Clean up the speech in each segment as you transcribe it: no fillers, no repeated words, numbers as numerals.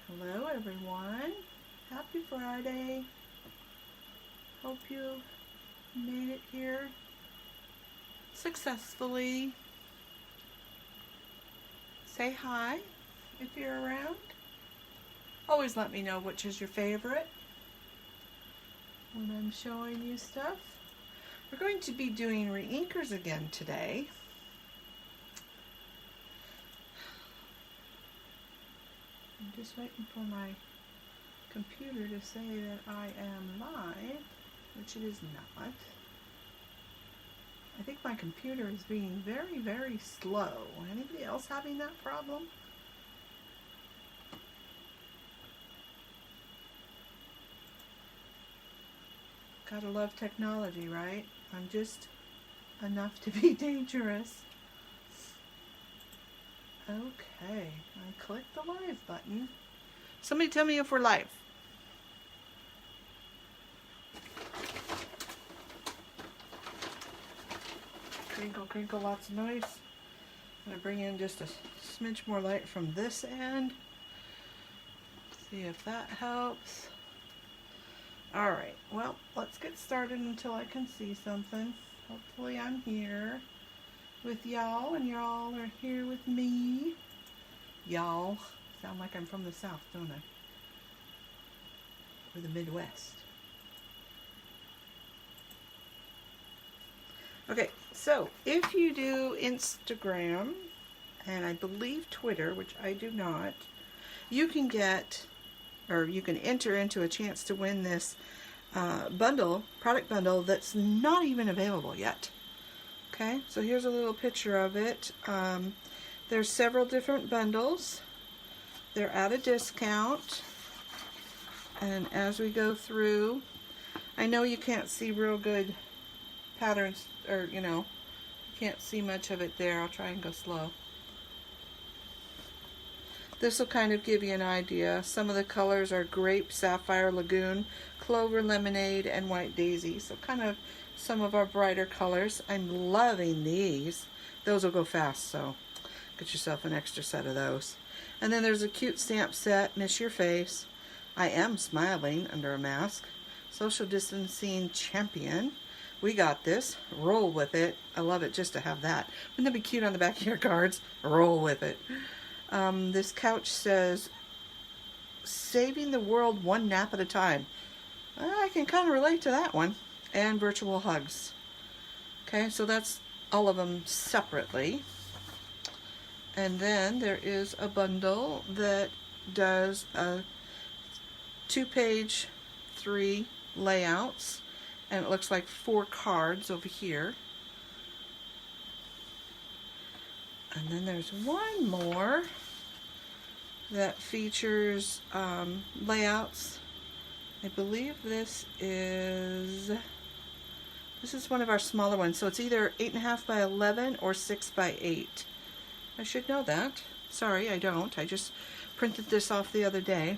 Hello everyone. Happy Friday. Hope you made it here successfully. Say hi if you're around. Always let me know which is your favorite when I'm showing you stuff. We're going to be doing re-inkers again today. I'm just waiting for my computer to say that I am live, which it is not. I think my computer is being very, very slow. Anybody else having that problem? Gotta love technology, right? I'm just enough to be dangerous. Okay, I clicked the live button. Somebody tell me if we're live. Crinkle, crinkle, lots of noise. I'm gonna bring in just a smidge more light from this end. See if that helps. All right, well, let's get started until I can see something. Hopefully I'm here with y'all and y'all are here with me. Y'all sound like I'm from the South, don't I? Or the Midwest. Okay, so if you do Instagram, and I believe Twitter, which I do not, you can get, or you can enter into a chance to win this product bundle that's not even available yet. Okay, so here's a little picture of it. There's several different bundles. They're at a discount. And as we go through, I know you can't see real good patterns, or you can't see much of it there. I'll try and go slow. This will kind of give you an idea. Some of the colors are grape, sapphire, lagoon, clover, lemonade, and white daisy. So kind of some of our brighter colors. I'm loving these. Those will go fast, so get yourself an extra set of those. And then there's a cute stamp set, Miss Your Face. I am smiling under a mask. Social distancing champion. We got this. Roll with it. I love it just to have that. Wouldn't that be cute on the back of your cards? Roll with it. This couch says, saving the world one nap at a time. I can kind of relate to that one. And virtual hugs. Okay, so that's all of them separately. And then there is a bundle that does a 2-page, 3 layouts. And it looks like 4 cards over here. And then there's one more that features layouts. I believe this is one of our smaller ones. So it's either 8.5 by 11 or 6 by 8. I should know that. Sorry, I don't. I just printed this off the other day.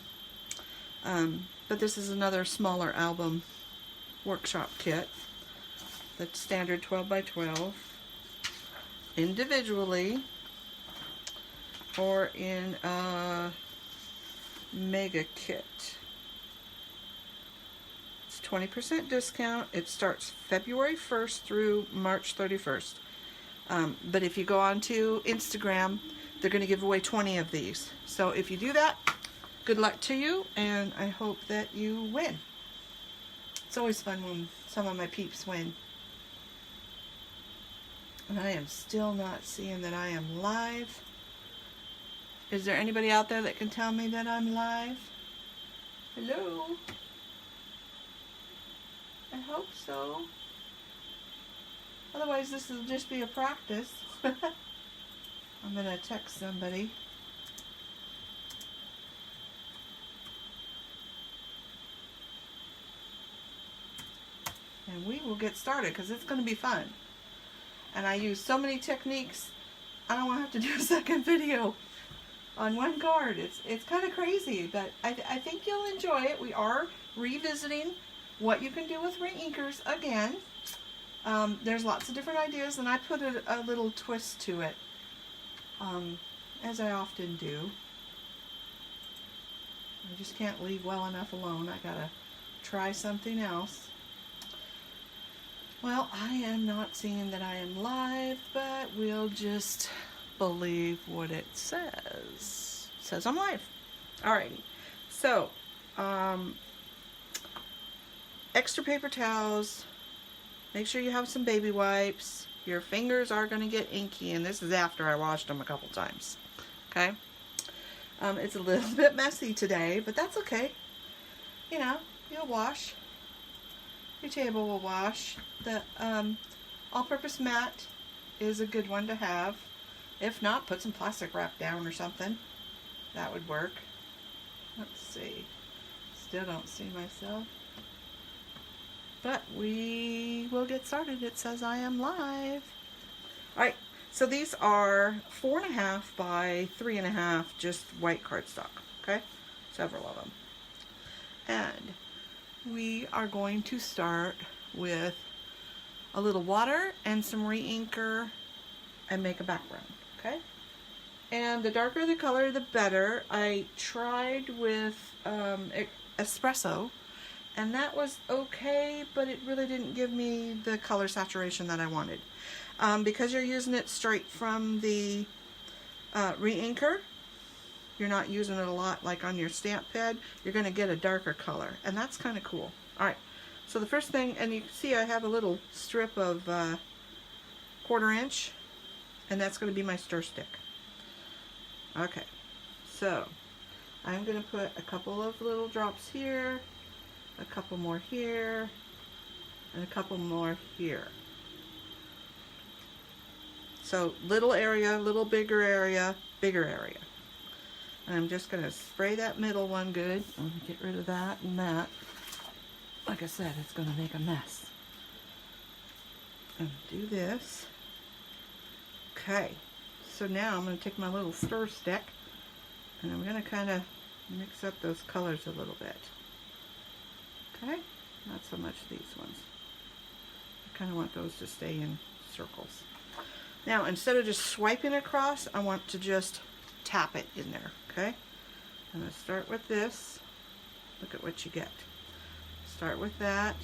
But this is another smaller album workshop kit. That's standard 12 by 12. Individually or in a mega kit. It's 20% discount. It starts February 1st through March 31st. But if you go on to Instagram, they're going to give away 20 of these. So if you do that, good luck to you, and I hope that you win. It's always fun when some of my peeps win. And I am still not seeing that I am live. Is there anybody out there that can tell me that I'm live? Hello? I hope so. Otherwise, this will just be a practice. I'm going to text somebody. And we will get started because it's going to be fun. And I use so many techniques, I don't want to have to do a second video on one card. It's kind of crazy, but I think you'll enjoy it. We are revisiting what you can do with re-inkers again. There's lots of different ideas, and I put a little twist to it, as I often do. I just can't leave well enough alone. I gotta try something else. Well, I am not seeing that I am live, but we'll just believe what it says. It says I'm live. Alrighty. So, extra paper towels. Make sure you have some baby wipes. Your fingers are going to get inky, and this is after I washed them a couple times. Okay? It's a little bit messy today, but that's okay. You know, you'll wash. Your table will wash. The all-purpose mat is a good one to have. If not, put some plastic wrap down or something. That would work. Let's see. Still don't see myself. But we will get started. It says I am live. Alright, so these are 4.5 by 3.5 just white cardstock. Okay? Several of them. And we are going to start with a little water and some re-inker and make a background. Okay? And the darker the color, the better. I tried with espresso, and that was okay, but it really didn't give me the color saturation that I wanted. Because you're using it straight from the re-inker, you're not using it a lot like on your stamp pad, you're going to get a darker color, and that's kind of cool. Alright, so the first thing, and you can see I have a little strip of 1/4 inch, and that's going to be my stir stick. Okay, so I'm going to put a couple of little drops here, a couple more here, and a couple more here. So little area, little bigger area, bigger area. And I'm just going to spray that middle one good. I'm going to get rid of that and that. Like I said, it's going to make a mess. And do this. Okay. So now I'm going to take my little stir stick and I'm going to kind of mix up those colors a little bit. Okay? Not so much these ones. I kind of want those to stay in circles. Now, instead of just swiping across, I want to just tap it in there. Okay? I'm going to start with this. Look at what you get. Start with that.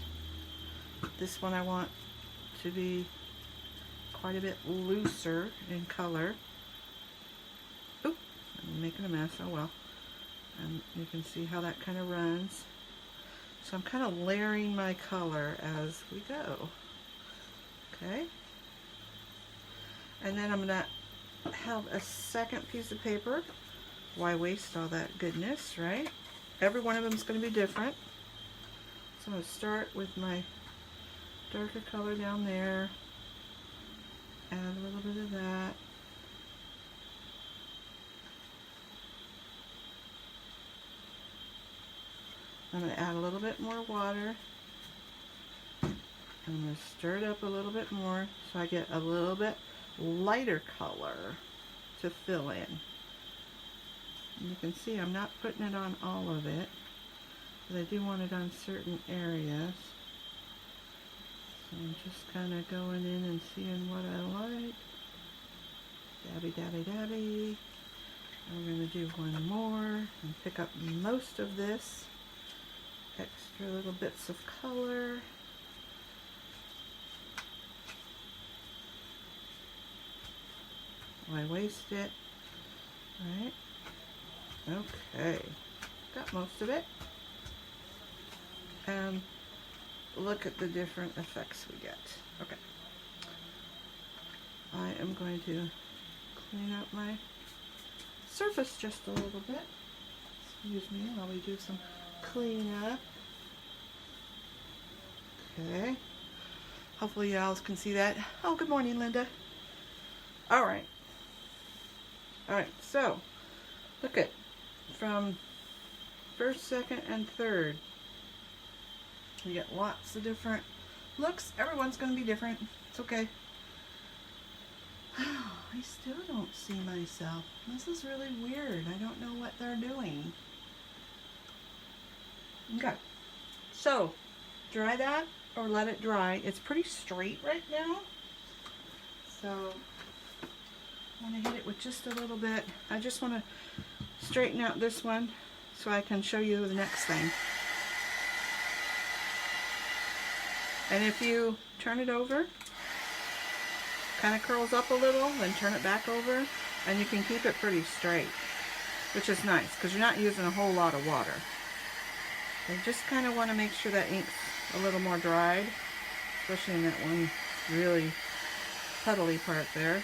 This one I want to be quite a bit looser in color. Oop, I'm making a mess. Oh well. And you can see how that kind of runs. So I'm kind of layering my color as we go. Okay? And then I'm going to have a second piece of paper. Why waste all that goodness, right? Every one of them is going to be different. So I'm going to start with my darker color down there. Add a little bit of that. I'm going to add a little bit more water. I'm going to stir it up a little bit more so I get a little bit lighter color to fill in. And you can see I'm not putting it on all of it, but I do want it on certain areas. So I'm just kind of going in and seeing what I like. Dabby, dabby, dabby. And we're going to do one more and pick up most of this. Extra little bits of color. Why waste it? Alright. Okay. Got most of it. And look at the different effects we get. Okay. I am going to clean up my surface just a little bit. Excuse me while we do some cleanup. Okay. Hopefully you all can see that. Oh, good morning, Linda. Alright. Alright, so look at from first, second, and third. You get lots of different looks. Everyone's going to be different. It's okay. I still don't see myself. This is really weird. I don't know what they're doing. Okay. So, dry that or let it dry. It's pretty straight right now. So, I want to hit it with just a little bit. I just want to straighten out this one so I can show you the next thing. And if you turn it over, kind of curls up a little, then turn it back over, and you can keep it pretty straight, which is nice because you're not using a whole lot of water. I just kind of want to make sure that ink's a little more dried, especially in that one really puddly part there.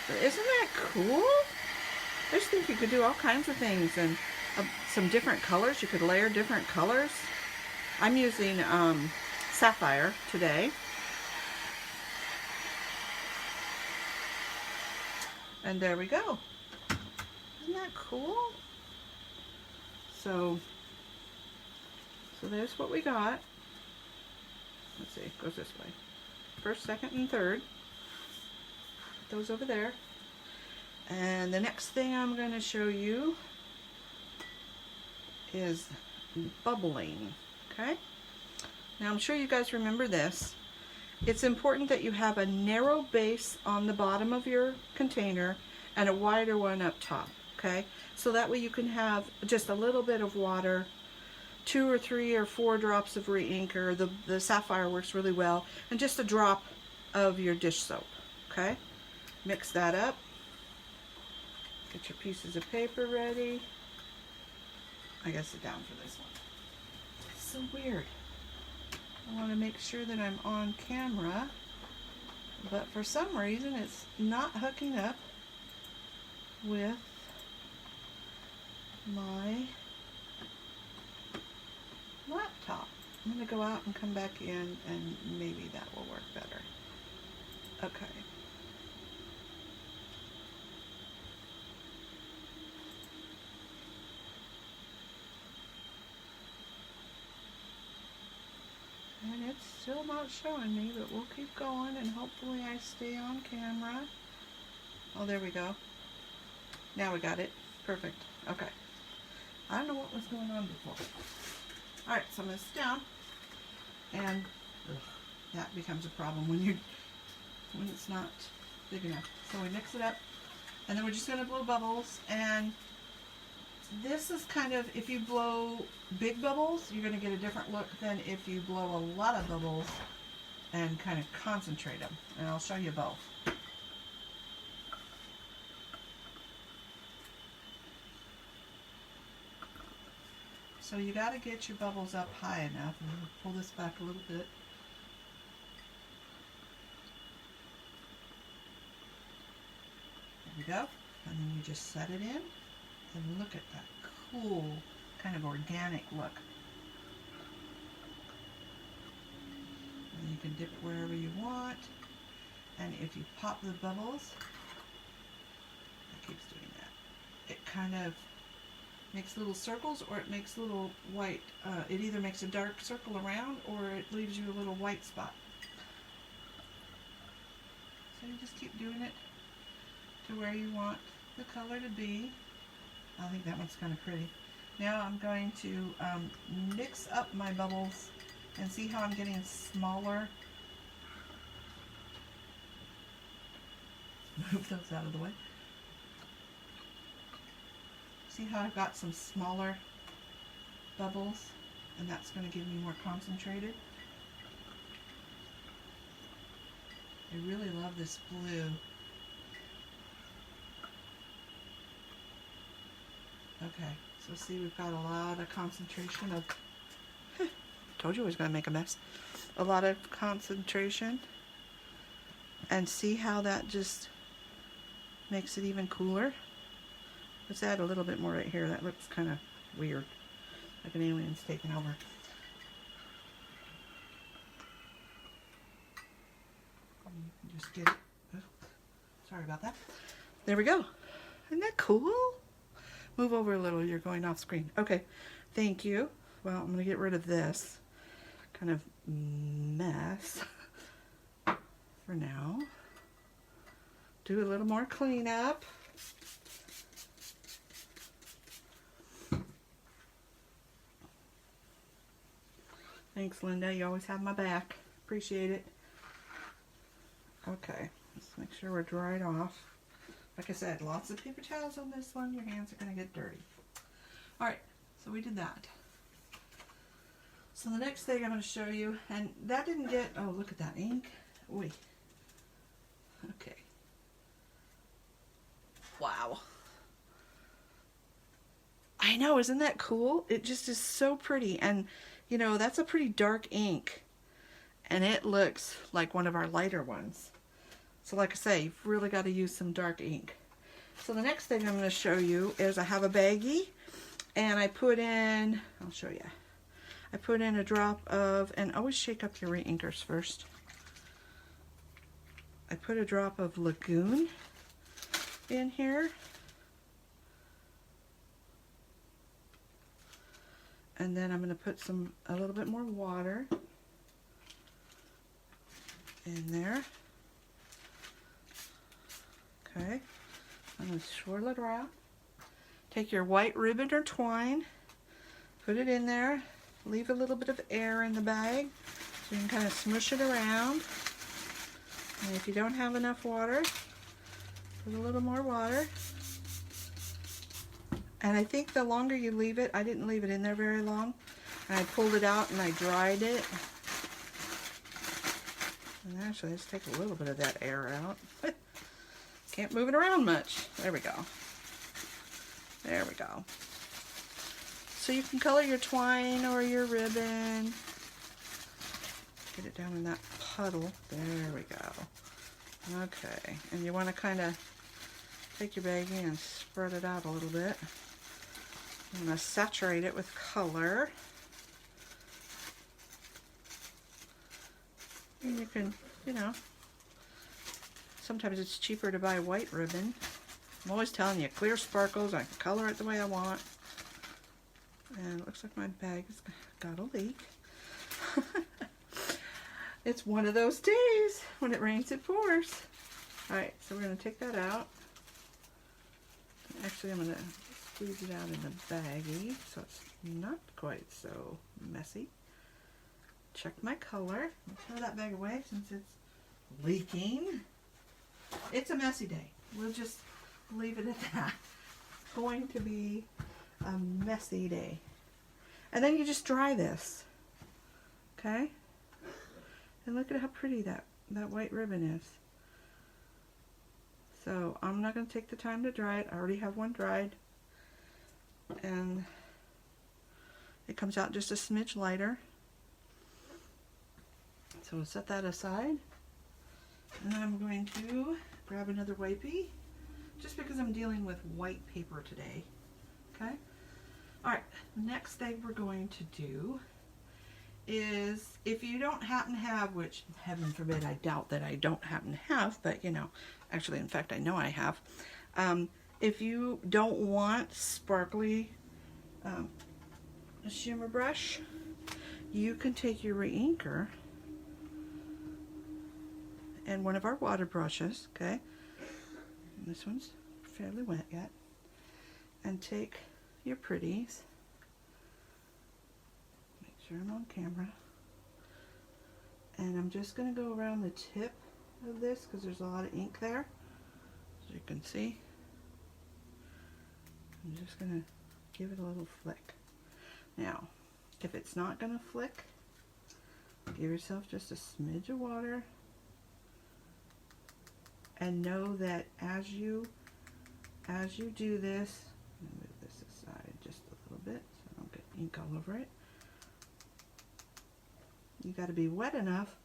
But isn't that cool? I just think you could do all kinds of things, and some different colors. You could layer different colors. I'm using Sapphire today. And there we go. Isn't that cool? So there's what we got. Let's see, it goes this way. First, second, and third. Put those over there. And the next thing I'm going to show you is bubbling. Okay? Now I'm sure you guys remember this. It's important that you have a narrow base on the bottom of your container and a wider one up top. Okay? So that way you can have just a little bit of water, 2 or 3 or 4 drops of re-inker. The Sapphire works really well, and just a drop of your dish soap. Okay? Mix that up. Get your pieces of paper ready. I gotta sit down for this one. It's so weird. I want to make sure that I'm on camera, but for some reason it's not hooking up with my laptop. I'm going to go out and come back in, and maybe that will work better. Okay. And it's still not showing me, but we'll keep going, and hopefully I stay on camera. Oh, there we go. Now we got it. Perfect. Okay. I don't know what was going on before. Alright, so I'm going to sit down, and that becomes a problem when it's not big enough. So we mix it up, and then we're just going to blow bubbles, and this is kind of, if you blow big bubbles, you're going to get a different look than if you blow a lot of bubbles and kind of concentrate them. And I'll show you both. So you got to get your bubbles up high enough, and we'll pull this back a little bit. There we go. And then you just set it in, and look at that cool kind of organic look. And you can dip it wherever you want, and if you pop the bubbles, it keeps doing that. It kind of makes little circles, or it makes little white, it either makes a dark circle around, or it leaves you a little white spot. So you just keep doing it to where you want the color to be. I think that one's kind of pretty. Now I'm going to mix up my bubbles and see how I'm getting smaller. Move those out of the way. See how I've got some smaller bubbles, and that's going to give me more concentrated. I really love this blue. Okay, so see, we've got a lot of concentration of, told you I was going to make a mess. A lot of concentration. And see how that just makes it even cooler? Let's add a little bit more right here. That looks kind of weird, like an alien's taking over. You can just get it. Oh, sorry about that. There we go. Isn't that cool? Move over a little. You're going off screen. Okay. Thank you. Well, I'm going to get rid of this kind of mess for now. Do a little more cleanup. Thanks, Linda. You always have my back. Appreciate it. Okay. Let's make sure we're dried off. Like I said, lots of paper towels on this one. Your hands are going to get dirty. Alright, so we did that. So the next thing I'm going to show you, and that didn't get, oh look at that ink. Oy. Okay. Wow. I know, isn't that cool? It just is so pretty, and you know, that's a pretty dark ink, and it looks like one of our lighter ones. So like I say, you've really got to use some dark ink. So the next thing I'm going to show you is I have a baggie, and I put in, I'll show you. I put in a drop of, and always shake up your re-inkers first. I put a drop of Lagoon in here. And then I'm going to put a little bit more water in there. Okay. I'm going to swirl it around. Take your white ribbon or twine, put it in there, leave a little bit of air in the bag so you can kind of smush it around. And if you don't have enough water, put a little more water. And I think the longer you leave it, I didn't leave it in there very long, and I pulled it out and I dried it. And actually, let's take a little bit of that air out. Can't move it around much. There we go. There we go. So you can color your twine or your ribbon. Get it down in that puddle. There we go. Okay, and you want to kind of take your baggie and spread it out a little bit. I'm going to saturate it with color. And you can, you know, sometimes it's cheaper to buy white ribbon. I'm always telling you, clear sparkles, I can color it the way I want. And it looks like my bag has got a leak. It's one of those days. When it rains, it pours. Alright, so we're going to take that out. Actually, I'm going to squeeze it out in the baggie so it's not quite so messy. Check my color. I'll throw that bag away since it's leaking. It's a messy day. We'll just leave it at that. It's going to be a messy day. And then you just dry this. Okay? And look at how pretty that white ribbon is. So I'm not going to take the time to dry it. I already have one dried. And it comes out just a smidge lighter. So we'll set that aside. And I'm going to grab another wipey, just because I'm dealing with white paper today. Okay? Alright, the next thing we're going to do is, if you don't happen to have, which heaven forbid, I doubt that I don't happen to have, but you know, actually in fact I know I have, if you don't want sparkly shimmer brush, you can take your re-inker and one of our water brushes, okay, and this one's fairly wet yet, and take your pretties, make sure I'm on camera, and I'm just going to go around the tip of this because there's a lot of ink there, as you can see. I'm just going to give it a little flick. Now, if it's not going to flick, give yourself just a smidge of water, and know that as you do this, I'm going to move this aside just a little bit so I don't get ink all over it. You got to be wet enough,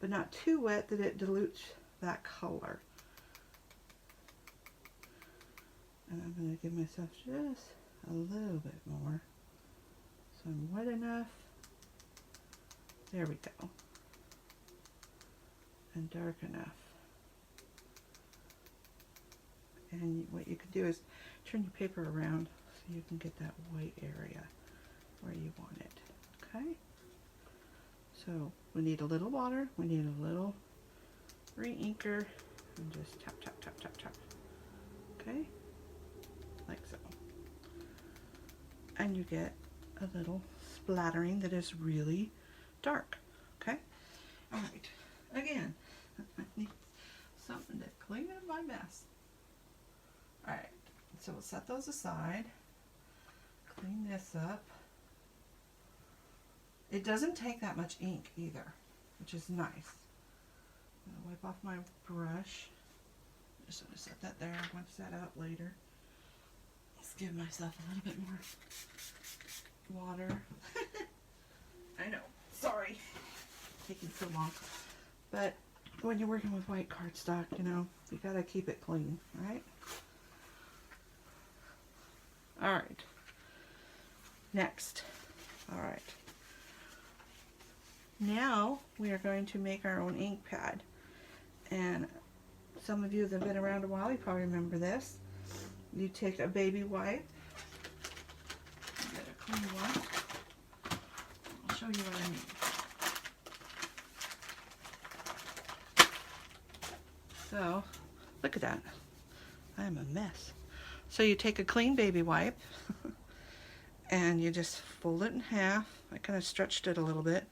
but not too wet that it dilutes that color. And I'm going to give myself just a little bit more. So I'm wet enough. There we go. And dark enough. And what you could do is turn your paper around so you can get that white area where you want it. Okay? So we need a little water, we need a little re-inker, and just tap, tap, tap, tap, tap. Okay? Like so. And you get a little splattering that is really dark. Okay? Alright. Again, I need something to clean up my mess. Alright, so we'll set those aside. Clean this up. It doesn't take that much ink either, which is nice. I'm going to wipe off my brush. Just going to set that there. I'll rinse that out later. Let's give myself a little bit more water. I know. Sorry. Taking so long. But when you're working with white cardstock, you know, you got to keep it clean, right? All right. Next. All right. Now we are going to make our own ink pad. And some of you that have been around a while, you probably remember this. You take a baby wipe. Get a clean one. I'll show you what I mean. So, look at that. I am a mess. So you take a clean baby wipe and you just fold it in half. I kind of stretched it a little bit.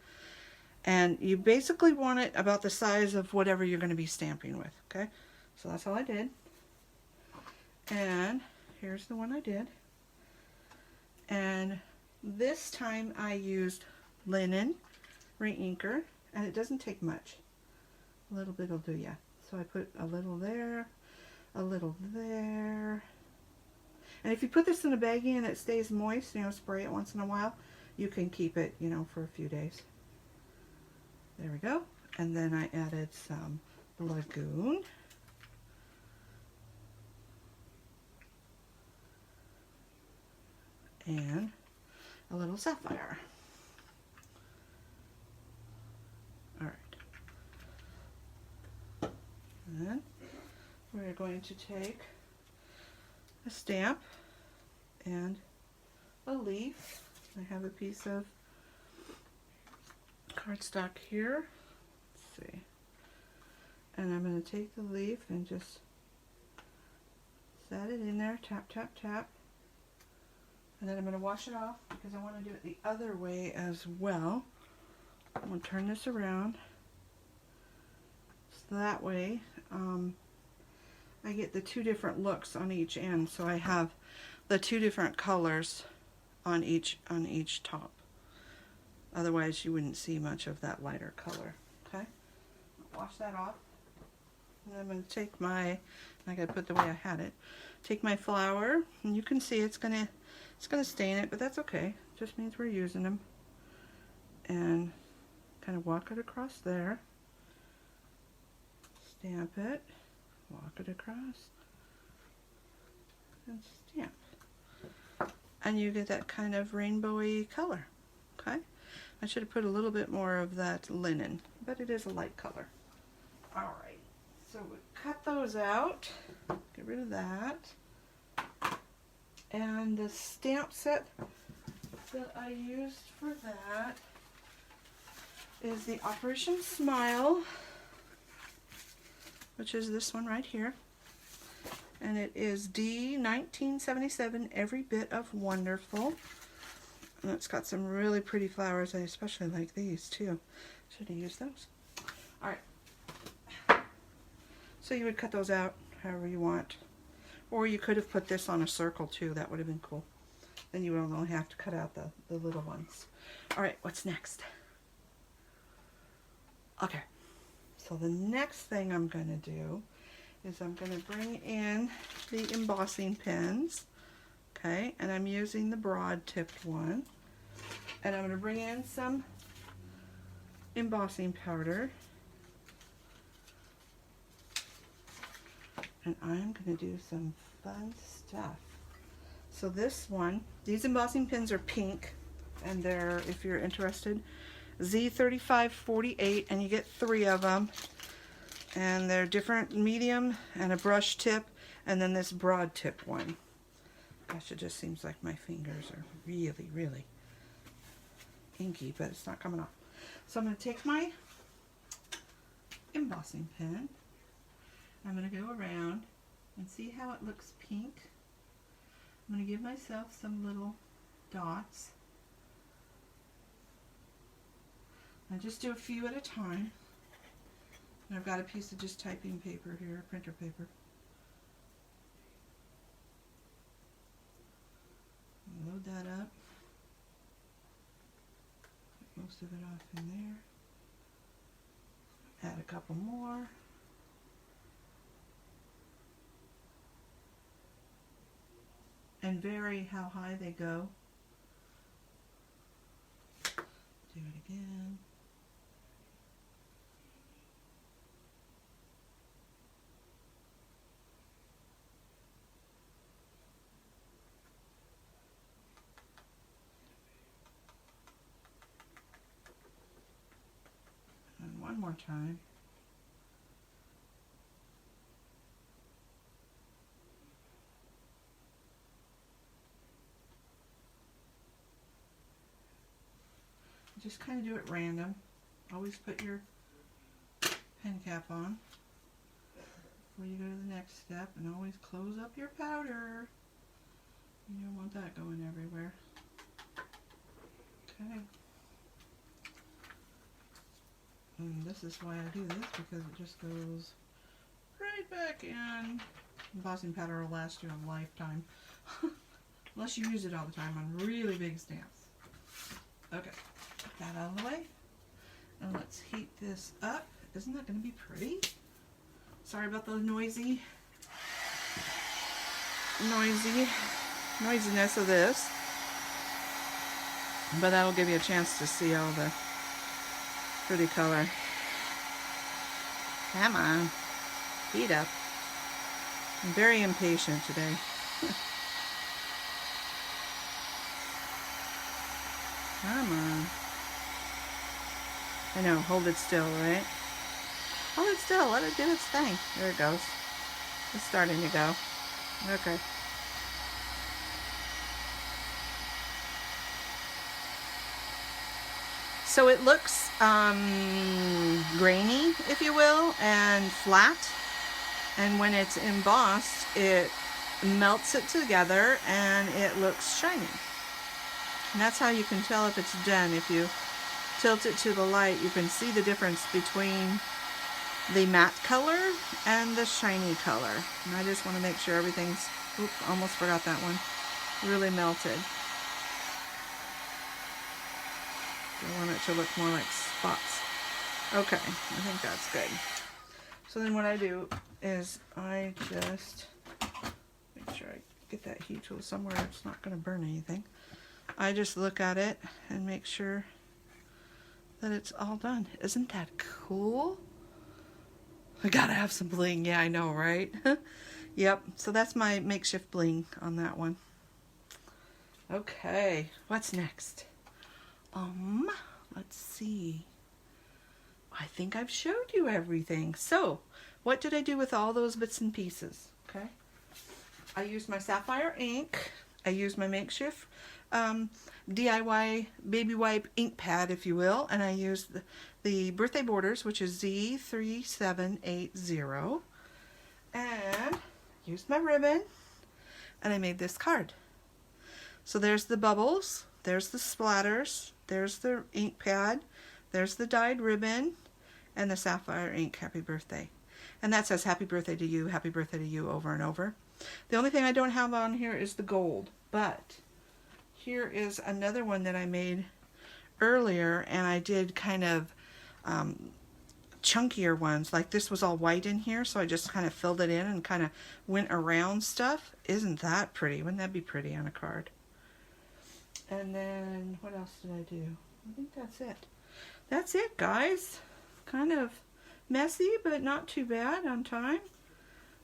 And you basically want it about the size of whatever you're going to be stamping with, okay? So that's all I did. And here's the one I did. And this time I used linen re-inker, and it doesn't take much. A little bit will do ya. So I put a little there, a little there. And if you put this in a baggie and it stays moist, you know, spray it once in a while, you can keep it, you know, for a few days. There we go. And then I added some lagoon. And a little sapphire. All right. And then we're going to take a stamp and a leaf. I have a piece of cardstock here. Let's see. And I'm going to take the leaf and just set it in there. Tap, tap, tap. And then I'm going to wash it off because I want to do it the other way as well. I'm going to turn this around. So that way I get the two different looks on each end. So I have the two different colors on each top. Otherwise you wouldn't see much of that lighter color. Okay? Wash that off. And I'm going to take my, I got to put the way I had it, take my flower, and you can see it's going to stain it, but that's okay. Just means we're using them. And kind of walk it across there. Stamp it. Walk it across. And stamp. And you get that kind of rainbowy color. Okay? I should have put a little bit more of that linen, but it is a light color. Alright. So we cut those out. Get rid of that. And the stamp set that I used for that is the Operation Smile, which is this one right here. And it is D1977, Every Bit of Wonderful. And it's got some really pretty flowers. I especially like these too. Should have used those. Alright. So you would cut those out however you want. Or you could have put this on a circle too. That would have been cool. Then you would only have to cut out the little ones. Alright, what's next? Okay. So the next thing I'm going to do is I'm going to bring in the embossing pens. Okay, and I'm using the broad tipped one. And I'm going to bring in some embossing powder. And I'm going to do some fun stuff. So this one, these embossing pins are pink, and they're, if you're interested, Z3548, and you get 3 of them. And they're different, medium and a brush tip, and then this broad tip one. Gosh, it just seems like my fingers are really, really inky, but it's not coming off. So I'm going to take my embossing pen. I'm going to go around and see how it looks pink. I'm going to give myself some little dots. I just do a few at a time. And I've got a piece of just typing paper here, printer paper. Load load that up. Put most of it off in there. Add a couple more. And vary how high they go. Do it again. And one more time. Just kind of do it random. Always put your pen cap on before you go to the next step, and always close up your powder. You don't want that going everywhere. Okay. And this is why I do this, because it just goes right back in. Embossing powder will last you a lifetime. Unless you use it all the time on really big stamps. Okay. Put that out of the way, and let's heat this up. Isn't that going to be pretty? Sorry about the noisiness of this, but that'll give you a chance to see all the pretty color. Come on, heat up. I'm very impatient today. Come on. I know, hold it still, right? Hold it still, let it do its thing. There it goes. It's starting to go. Okay. So it looks grainy, if you will, and flat. And when it's embossed, it melts it together and it looks shiny. And that's how you can tell if it's done. If you tilt it to the light, you can see the difference between the matte color and the shiny color. And I just want to make sure everything's, oops, almost forgot that one, really melted. I want it to look more like spots. Okay, I think that's good. So then what I do is I just make sure I get that heat tool somewhere it's not going to burn anything. I just look at it and make sure that it's all done. Isn't that cool? I gotta have some bling. Yeah, I know, right? Yep, so that's my makeshift bling on that one. Okay, what's next? Let's see. I think I've showed you everything. So, what did I do with all those bits and pieces? Okay. I used my Sapphire ink. I used my makeshift DIY baby wipe ink pad, if you will, and I used the birthday borders, which is Z3780, and used my ribbon, and I made this card. So there's the bubbles, there's the splatters, there's the ink pad, there's the dyed ribbon, and the Sapphire ink happy birthday. And that says happy birthday to you over and over. The only thing I don't have on here is the gold, but here is another one that I made earlier, and I did kind of chunkier ones. Like this was all white in here, so I just kind of filled it in and kind of went around stuff. Isn't that pretty? Wouldn't that be pretty on a card? And then what else did I do? I think that's it. That's it, guys. Kind of messy, but not too bad on time.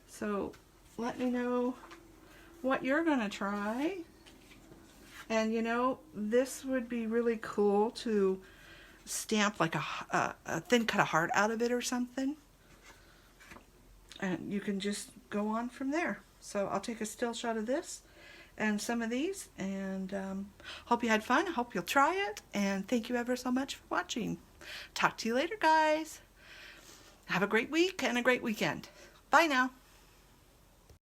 So let me know what you're gonna try. And you know, this would be really cool to stamp like a thin cut of heart out of it or something. And you can just go on from there. So I'll take a still shot of this and some of these, and hope you had fun. I hope you'll try it, and thank you ever so much for watching. Talk to you later, guys. Have a great week and a great weekend. Bye now.